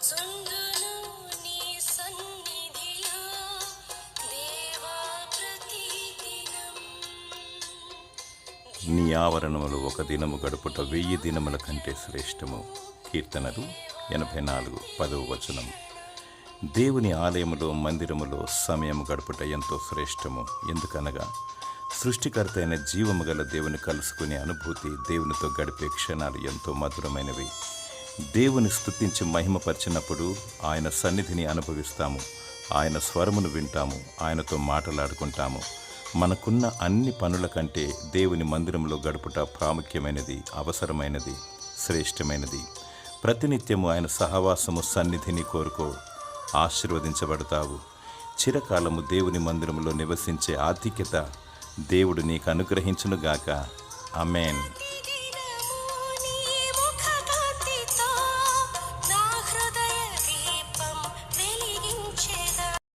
సుందును నీ సన్నిధిలో దేవా ప్రతిదినం. నీ ఆవరణములు ఒక దినము గడుపుట 1000 దినముల కంటే శ్రేష్టము. కీర్తనలు 84:10. దేవుని ఆలయములో మందిరములో సమయము గడుపుట ఎంతో శ్రేష్టము. ఎందుకనగా సృష్టికర్త అయిన జీవము గల దేవుని కలుసుకునే అనుభూతి, దేవునితో గడిపే క్షణాలు ఎంతో మధురమైనవి. దేవుని స్తుతించి మహిమపరిచినప్పుడు ఆయన సన్నిధిని అనుభవిస్తాము, ఆయన స్వరమును వింటాము, ఆయనతో మాట్లాడుకుంటాము. మనకున్న అన్ని పనుల కంటే దేవుని మందిరంలో గడుపుట ప్రాముఖ్యమైనది, అవసరమైనది, శ్రేష్టమైనది. ప్రతినిత్యము ఆయన సహవాసము సన్నిధిని కోరుకో, ఆశీర్వదించబడతావు. చిరకాలము దేవుని మందిరంలో నివసించే ఆధిక్యత దేవుడు నీకు అనుగ్రహించునుగాక. ఆమేన్.